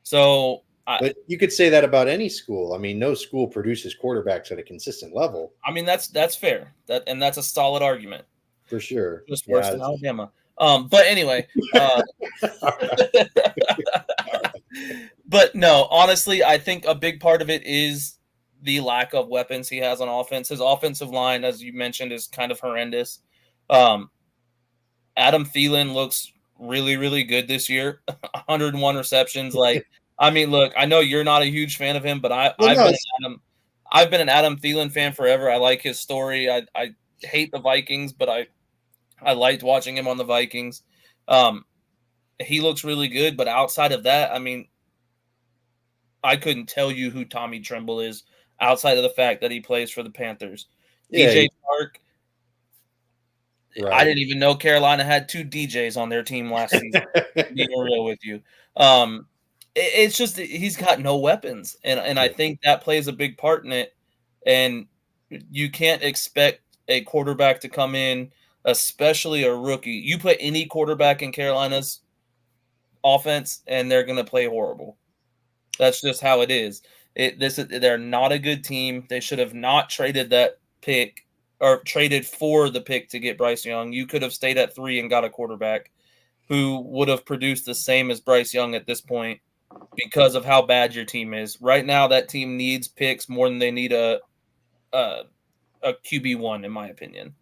So. But you could say that about any school. I mean, no school produces quarterbacks at a consistent level. I mean, that's fair. And that's a solid argument. For sure. Just worse than Alabama. But anyway. But no, honestly, I think a big part of it is the lack of weapons he has on offense. His offensive line, as you mentioned, is kind of horrendous. Adam Thielen looks really, really good this year. 101 receptions. Like, I mean, look, I know you're not a huge fan of him, but I've been an Adam Thielen fan forever. I like his story. I hate the Vikings, but I liked watching him on the Vikings. He looks really good, but outside of that, I mean, I couldn't tell you who Tommy Tremble is outside of the fact that he plays for the Panthers. Yeah, DJ Chark. Right. I didn't even know Carolina had two DJs on their team last season. Being real with you. It's just he's got no weapons, and I think that plays a big part in it. And you can't expect a quarterback to come in, especially a rookie. You put any quarterback in Carolina's offense, and they're going to play horrible. That's just how it is. They're not a good team. They should have not traded that pick, or traded for the pick to get Bryce Young. You could have stayed at 3 and got a quarterback who would have produced the same as Bryce Young at this point, because of how bad your team is. Right now, that team needs picks more than they need a QB1, in my opinion.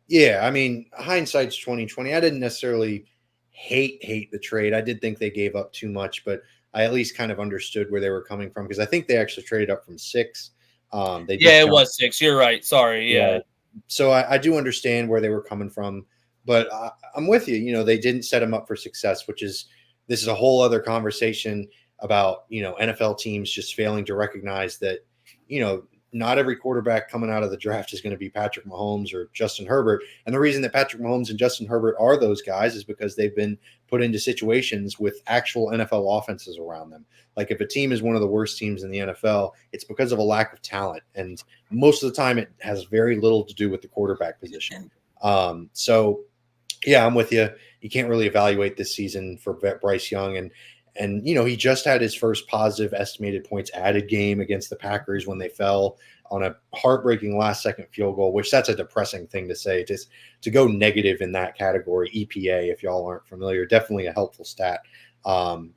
Yeah, I mean, hindsight's 2020. I didn't necessarily hate the trade. I did think they gave up too much, but I at least kind of understood where they were coming from, because I think they actually traded up from 6. It was 6. You're right. Sorry. Yeah. So I do understand where they were coming from, but I'm with you. They didn't set him up for success, this is a whole other conversation about, NFL teams just failing to recognize that, not every quarterback coming out of the draft is going to be Patrick Mahomes or Justin Herbert. And the reason that Patrick Mahomes and Justin Herbert are those guys is because they've been put into situations with actual NFL offenses around them. Like if a team is one of the worst teams in the NFL, it's because of a lack of talent. And most of the time it has very little to do with the quarterback position. So yeah, I'm with you. You can't really evaluate this season for Bryce Young. And he just had his first positive estimated points added game against the Packers when they fell on a heartbreaking last-second field goal, which that's a depressing thing to say. Just to go negative in that category, EPA, if y'all aren't familiar, definitely a helpful stat.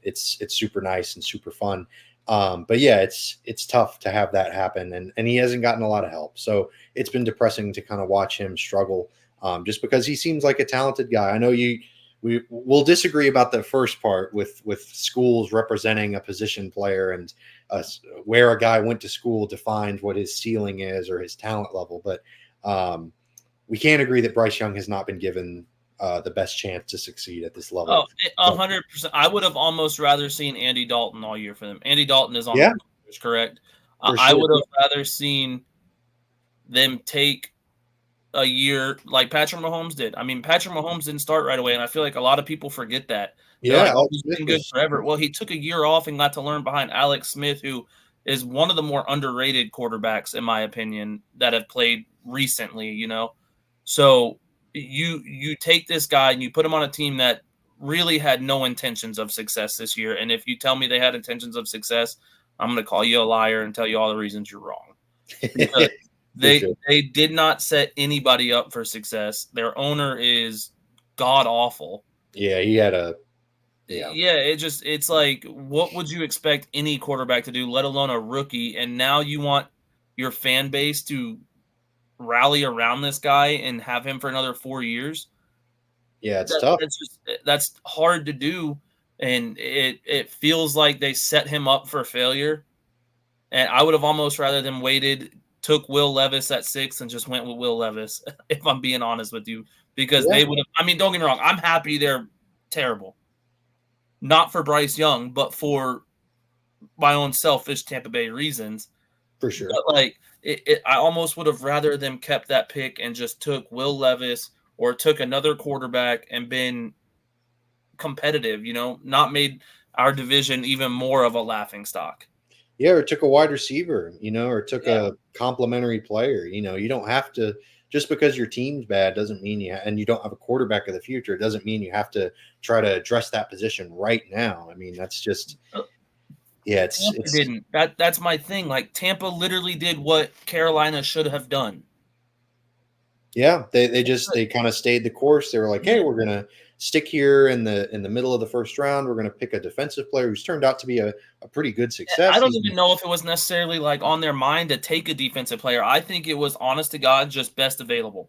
It's super nice and super fun. But yeah, it's tough to have that happen, and he hasn't gotten a lot of help. So it's been depressing to kind of watch him struggle, just because he seems like a talented guy. I know we'll disagree about the first part with schools representing a position player and where a guy went to school defined what his ceiling is or his talent level. But we can't agree that Bryce Young has not been given the best chance to succeed at this level. 100%. I would have almost rather seen Andy Dalton all year for them. Andy Dalton is on the Commanders, correct? Sure. I would have rather seen them take a year like Patrick Mahomes did. I mean, Patrick Mahomes didn't start right away, and I feel like a lot of people forget that. Yeah, he's been good forever. Well, he took a year off and got to learn behind Alex Smith, who is one of the more underrated quarterbacks, in my opinion, that have played recently, So you take this guy and you put him on a team that really had no intentions of success this year. And if you tell me they had intentions of success, I'm going to call you a liar and tell you all the reasons you're wrong. Because they did not set anybody up for success. Their owner is god awful. Yeah, he had it's like, what would you expect any quarterback to do, let alone a rookie? And now you want your fan base to rally around this guy and have him for another 4 years. Yeah, it's tough. That's hard to do, and it feels like they set him up for failure. And I would have almost rather them waited, took Will Levis at 6 and just went with Will Levis, if I'm being honest with you, because they would have. I mean, don't get me wrong, I'm happy they're terrible. Not for Bryce Young, but for my own selfish Tampa Bay reasons. For sure. But I almost would have rather them kept that pick and just took Will Levis or took another quarterback and been competitive, not made our division even more of a laughing stock. Yeah, or took a wide receiver, or took a complimentary player. You don't have to, just because your team's bad doesn't mean and you don't have a quarterback of the future, it doesn't mean you have to try to address that position right now. I mean, that's just, Tampa didn't. That's my thing. Like, Tampa literally did what Carolina should have done. Yeah, they kind of stayed the course. They were like, hey, we're gonna stick here in the middle of the first round. We're gonna pick a defensive player who's turned out to be a pretty good success. I don't even know if it was necessarily like on their mind to take a defensive player. I think it was, honest to God, just best available.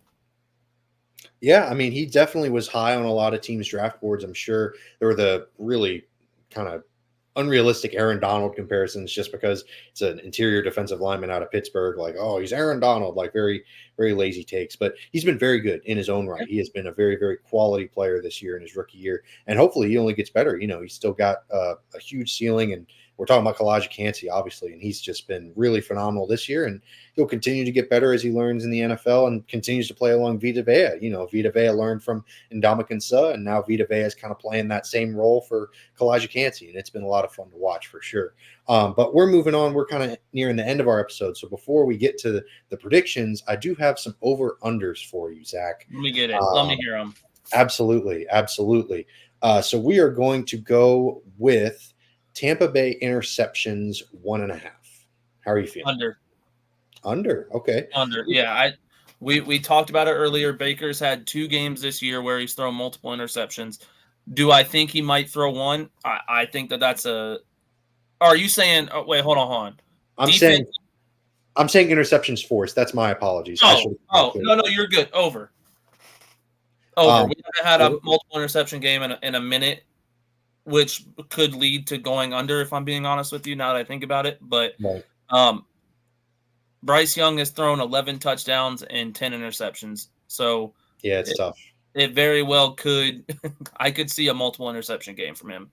Yeah, I mean, he definitely was high on a lot of teams' draft boards. I'm sure there were the really kind of unrealistic Aaron Donald comparisons just because it's an interior defensive lineman out of Pittsburgh. Like, oh, he's Aaron Donald, like very, very lazy takes. But he's been very good in his own right. He has been a very, very quality player this year in his rookie year. And hopefully he only gets better. He's still got a huge ceiling. And we're talking about Kalijah Kancey, obviously, and he's just been really phenomenal this year. And he'll continue to get better as he learns in the NFL and continues to play along Vita Vea. Vita Vea learned from Ndamukong Suh, and now Vita Vea is kind of playing that same role for Kalijah Kancey, and it's been a lot of fun to watch for sure. But we're moving on. We're kind of nearing the end of our episode. So before we get to the predictions, I do have some over-unders for you, Zach. Let me get it. Let me hear them. Absolutely. So we are going to go with Tampa Bay interceptions 1.5. How are you feeling? Under. Okay. Under. Yeah. We talked about it earlier. Baker's had 2 games this year where he's thrown multiple interceptions. Do I think he might throw one? I think that's a. Are you saying? Oh, wait, hold on. I'm saying interceptions forced. That's my apologies. No, you're good. Over. We haven't had a multiple interception game in a minute, which could lead to going under, if I'm being honest with you, now that I think about it. But right. Bryce Young has thrown 11 touchdowns and 10 interceptions. So yeah, it's tough. It very well could. I could see a multiple interception game from him.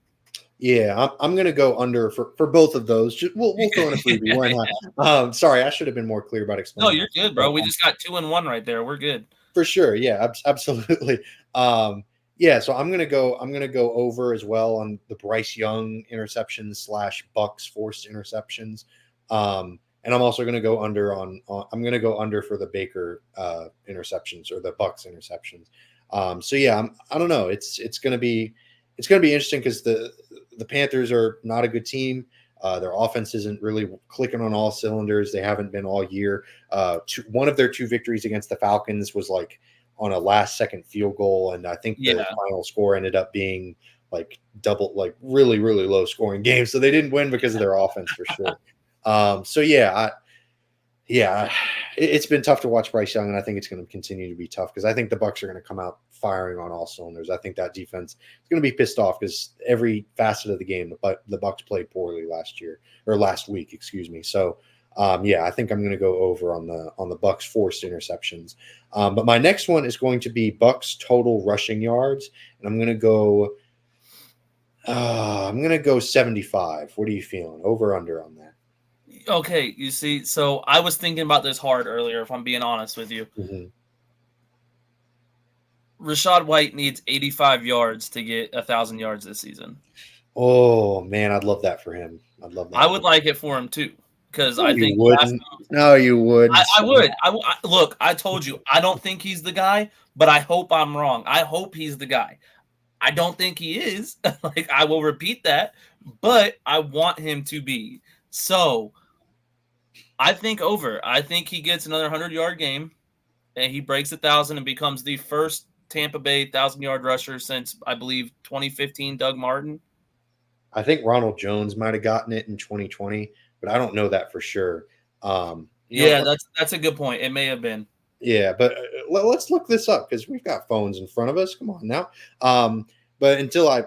Yeah, I'm going to go under for both of those. We'll throw in a freebie. Why not? Sorry, I should have been more clear about explaining. No, you're good, bro. We just got 2-1 right there. We're good. For sure. Yeah, absolutely. Yeah, so I'm gonna go over as well on the Bryce Young interceptions / Bucs forced interceptions. And I'm also gonna go under on I'm gonna go under for the Baker interceptions or the Bucs interceptions. So yeah, I don't know. It's gonna be interesting because the Panthers are not a good team. Their offense isn't really clicking on all cylinders. They haven't been all year. One of their 2 victories against the Falcons was like on a last-second field goal, and I think the final score ended up being like really, really low scoring game. So they didn't win because of their offense for sure. So yeah, it's been tough to watch Bryce Young, and I think it's going to continue to be tough because I think the Bucs are going to come out firing on all cylinders. I think that defense is going to be pissed off because every facet of the game, the Bucs played poorly last week, excuse me. So, yeah, I think I'm going to go over on the Bucs forced interceptions. But my next one is going to be Bucs total rushing yards, and I'm going to go 75. What are you feeling? Over under on that? Okay, you see, so I was thinking about this hard earlier, if I'm being honest with you. Mm-hmm. Rachaad White needs 85 yards to get 1,000 yards this season. Oh, man, I'd love that for him. I'd love that. I would like it for him, too, because I think... No, you wouldn't. I would. Look, I told you, I don't think he's the guy, but I hope I'm wrong. I hope he's the guy. I don't think he is. Like, I will repeat that, but I want him to be. So... I think over. I think he gets another 100-yard game, and he breaks 1,000 and becomes the first Tampa Bay 1,000-yard rusher since, I believe, 2015 Doug Martin. I think Ronald Jones might have gotten it in 2020, but I don't know that for sure. That's a good point. It may have been. Yeah, but let's look this up because we've got phones in front of us. Come on now. But until I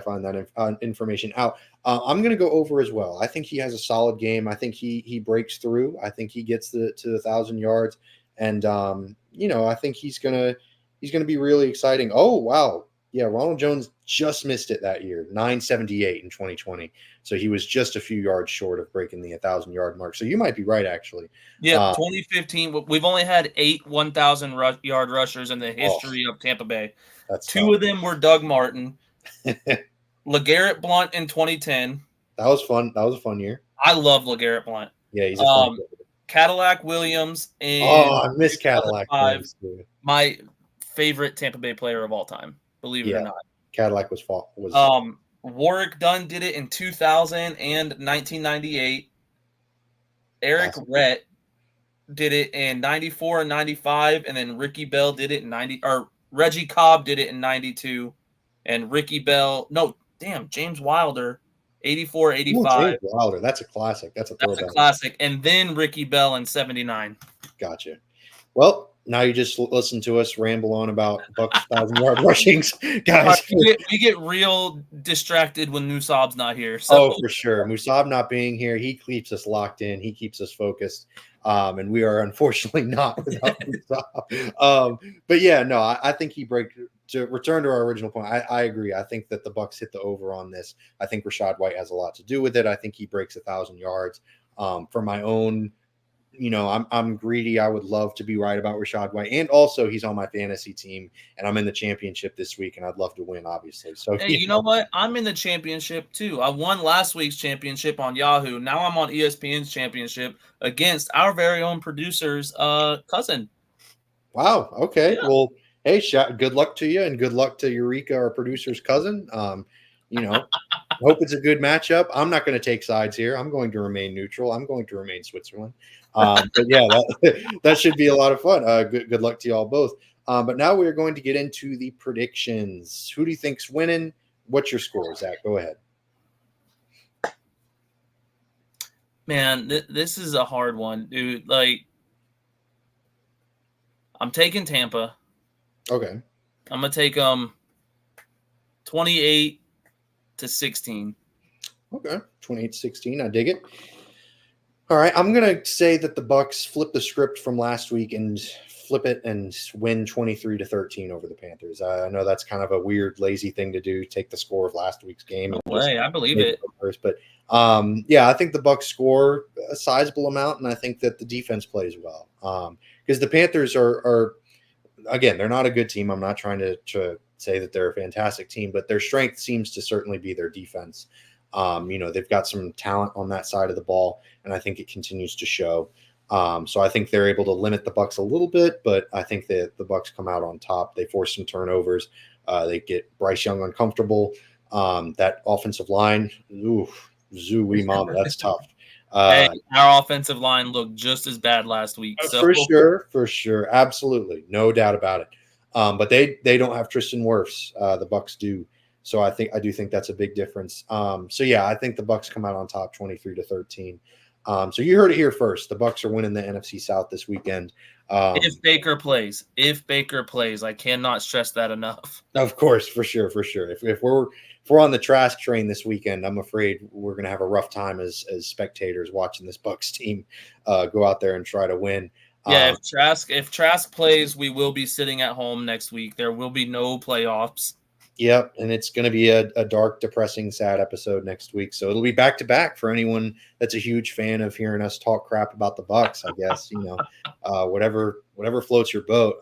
find that information out, I'm going to go over as well. I think he has a solid game. I think he breaks through. I think he gets to 1,000 yards, and I think he's gonna be really exciting. Oh wow, yeah, Ronald Jones just missed it that year, 978 in 2020. So he was just a few yards short of breaking the 1,000-yard mark. So you might be right, actually. Yeah, 2015. We've only had 8 1,000-yard rushers in the history of Tampa Bay. Two of them were Doug Martin. LeGarrette Blount in 2010. That was fun. That was a fun year. I love LeGarrette Blount. Yeah, he's a fun player. Cadillac Williams in I miss Cadillac. My favorite Tampa Bay player of all time, believe it or not. Cadillac was Warwick Dunn did it in 2000 and 1998. Eric Rhett did it in 94 and 95, and then Ricky Bell did it in 90, or Reggie Cobb did it in 92, and James Wilder, 84, 85. James Wilder, that's a classic. That's a classic. And then Ricky Bell in 79. Gotcha. Well, now you just listen to us ramble on about Bucs 1,000-yard rushings, guys. We get real distracted when Musab's not here. So. Oh, for sure. Musab not being here, he keeps us locked in. He keeps us focused. And we are unfortunately not without Musab. But yeah, no, I think he breaks. To return to our original point, I agree. I think that the Bucs hit the over on this. I think Rachaad White has a lot to do with it. I think he breaks 1,000 yards. For my own, I'm greedy. I would love to be right about Rachaad White, and also he's on my fantasy team, and I'm in the championship this week, and I'd love to win, obviously. So hey, you know what? I'm in the championship too. I won last week's championship on Yahoo. Now I'm on ESPN's championship against our very own producer's cousin. Wow. Okay. Yeah. Well. Hey, good luck to you, and good luck to Eureka, our producer's cousin. Hope it's a good matchup. I'm not going to take sides here. I'm going to remain neutral. I'm going to remain Switzerland. But yeah, that should be a lot of fun. Good luck to you all both. But now we're going to get into the predictions. Who do you think's winning? What's your score, Zach? Go ahead. Man, this is a hard one, dude. Like, I'm taking Tampa. Okay. I'm going to take 28-16. Okay. 28-16. I dig it. All right, I'm gonna say that the Bucs flip the script from last week and flip it and win 23-13 over the Panthers. I know that's kind of a weird, lazy thing to do. Take the score of last week's game. No way, I believe it. First, but yeah, I think the Bucs score a sizable amount, and I think that the defense plays well. Because the Panthers are again, they're not a good team. I'm not trying to say that they're a fantastic team, but their strength seems to certainly be their defense. They've got some talent on that side of the ball, and I think it continues to show. So I think they're able to limit the Bucs a little bit, but I think that the Bucs come out on top. They force some turnovers. They get Bryce Young uncomfortable. That offensive line, zooey mama, that's tough. Hey, our offensive line looked just as bad last week. So. For sure, absolutely, no doubt about it. But they don't have Tristan Wirfs. The Bucs do. So I do think that's a big difference. So yeah, I think the Bucs come out on top 23-13. So you heard it here first. The Bucs are winning the NFC South this weekend. If Baker plays, I cannot stress that enough. Of course, for sure. If we're on the trash train this weekend, I'm afraid we're going to have a rough time as spectators watching this Bucs team go out there and try to win. Yeah, if Trask plays, we will be sitting at home next week. There will be no playoffs. Yep, and it's going to be a dark, depressing, sad episode next week. So it'll be back-to-back for anyone that's a huge fan of hearing us talk crap about the Bucs, I guess. Whatever floats your boat.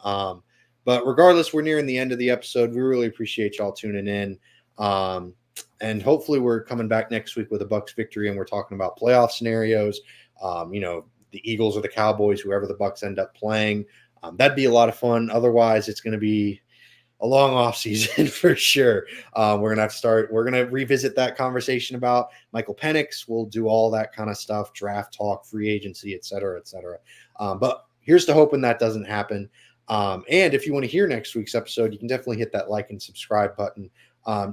But regardless, we're nearing the end of the episode. We really appreciate y'all tuning in. And hopefully we're coming back next week with a Bucs victory, and we're talking about playoff scenarios. The Eagles or the Cowboys, whoever the Bucs end up playing. That'd be a lot of fun. Otherwise, it's going to be a long off season for sure. We're going to revisit that conversation about Michael Penix. We'll do all that kind of stuff, draft talk, free agency, et cetera, et cetera. But here's to hoping that doesn't happen. And if you want to hear next week's episode, you can definitely hit that like and subscribe button.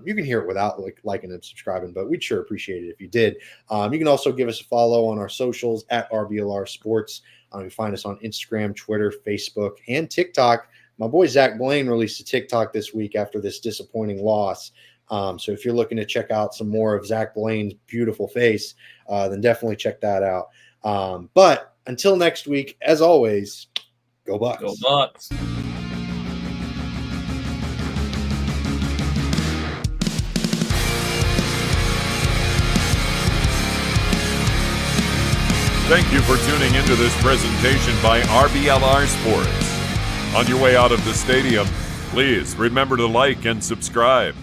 You can hear it without liking and subscribing, but we'd sure appreciate it if you did. You can also give us a follow on our socials at RBLR Sports. You can find us on Instagram, Twitter, Facebook, and TikTok. My boy Zach Blaine released a TikTok this week after this disappointing loss. So if you're looking to check out some more of Zach Blaine's beautiful face, then definitely check that out. But until next week, as always, go Bucs. Go Bucs. Thank you for tuning into this presentation by RBLR Sports. On your way out of the stadium, please remember to like and subscribe.